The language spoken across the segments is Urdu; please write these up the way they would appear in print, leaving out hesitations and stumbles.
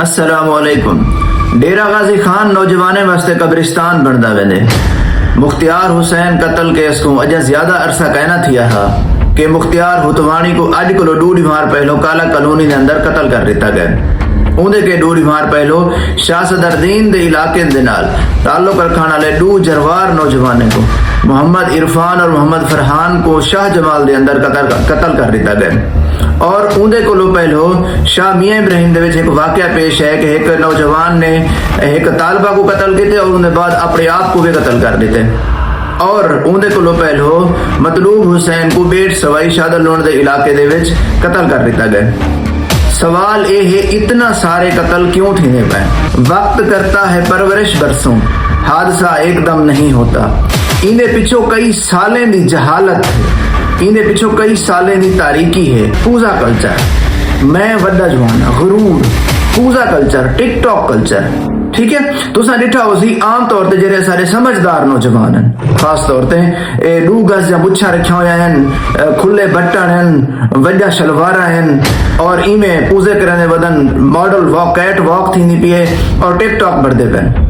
السلام علیکم۔ ڈیرہ غازی خان نوجوانے واسطے قبرستان بندا ویندے۔ مختار حسین قتل کیس کو اجا زیادہ عرصہ کہنا تھیا ہا کہ مختار ہوتوانی کو اج کو ڈوڑی مار پہلو کالا کالونی دے اندر قتل کر دیتا گیا۔ اوندے کے ڈوڑی مار پہلو شاہ صدردین دے علاقے دے نال تعلق رکھنے والے دو جروار نوجوانے کو محمد عرفان اور محمد فرحان کو شاہ جمال دے اندر قتل کر دیتا گیا۔ اور اوندے کو لو پہلو شاہ میاں ابراہیم دے وچ ایک واقعہ پیش ہے کہ ایک نوجوان نے ایک طالبہ کو قتل کیتے اور ان بعد اپنے آپ کو بھی قتل کر دیتے۔ اور اوندے کو لو پہلو مطلوب حسین کو بیٹ سوائی شادر لون دے علاقے دے وچ قتل کر دیتا گیا۔ سوال یہ ہے اتنا سارے قتل کیوں تھینے پائے؟ وقت کرتا ہے پرورش برسوں، حادثہ ایک دم نہیں ہوتا۔ اندے پیچھو کئی سالیں دی جہالت ہے، اندے پیچھو کئی سالیں دی تاریکی ہے۔ پوزا کلچر، میں وڈا جوانا، غرور، پوزا کلچر، ٹک ٹاک کلچر، ٹھیک ہے؟ تو سا ڈٹھا ہو سی عام طور تے جڑے سارے سمجھدار نوجوان ہیں، خاص طور تے ڈو گز یا بچھا رکھیا ہویا ہیں، کھلے بٹن ہیں، وڈا شلوارا ہیں، اور ایویں پوزے کرنے ودن ماڈل واک کیٹ واک تھیندی پئی ہے اور ٹک ٹاک بڑھدے پئے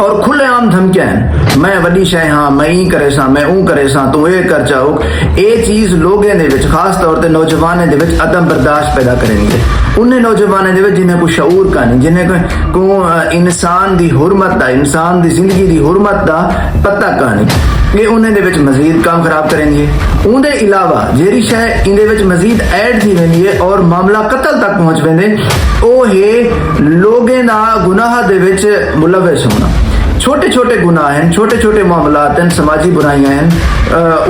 اور کھلے عام دھمکیاں ہیں، میں وڈی شے ہاں، میں این کرے ساں، میں اون کرے ساں، تو اے کر چاہو۔ اے چیز لوگیں دے وچ خاص طور تے نوجوانیں دے وچ عدم برداشت پیدا کریں گے۔ انہیں نوجوانیں دے وچ جنہیں کو شعور کا نہیں، جنہیں کو انسان دی حرمت دا، انسان دی زندگی دی حرمت دا پتہ کا نہیں، یہ انہیں دے وچ مزید کام خراب کریں گے۔ اون دے علاوہ جیری شے ان دے وچ مزید ایڈ تھی ویندی ہے اور معاملہ قتل تک پہنچ ویندے، او ہے لوگیں دا گناہ دے وچ ملوث ہونا۔ چھوٹے چھوٹے گناہ ہیں، چھوٹے چھوٹے معاملات ہیں، سماجی برائیاں ہیں،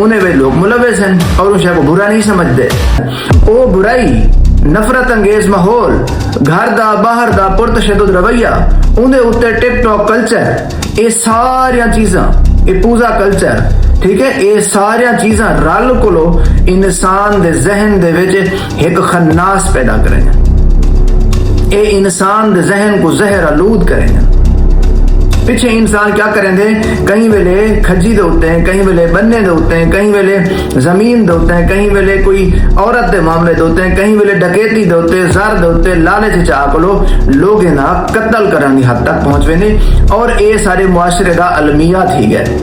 انہیں وہ لوگ ملوث ہیں اور اس شے کو برا نہیں سمجھتے۔ او برائی، نفرت انگیز ماحول، گھر دا باہر دا پرتشدد رویہ، اندے اوتے ٹک ٹاک کلچر، یہ ساریاں چیزاں، یہ پوزا کلچر، ٹھیک ہے، یہ ساریاں چیزاں رل کلو انسان دے ذہن دے وچ ایک خناس پیدا کریں گے، یہ انسان دے ذہن کو زہر آلود کریں گے۔ پیچھے انسان کیا کریں دے، کہیں ویلے کھجی دے ہوتے ہیں، کہیں ویلے بننے دے ہوتے ہیں، کہیں ویلے زمین دے ہوتے ہیں، کہیں ویلے کوئی عورت دے معاملے دے ہوتے ہیں، کہیں ویلے ڈکیتی دے ہوتے ہیں، زر دے ہوتے ہیں، لالچ چاہ کلو لوگ نا قتل کرنے دی حد تک پہنچ ویندے اور اے سارے معاشرے دا المیہ تھی گئے۔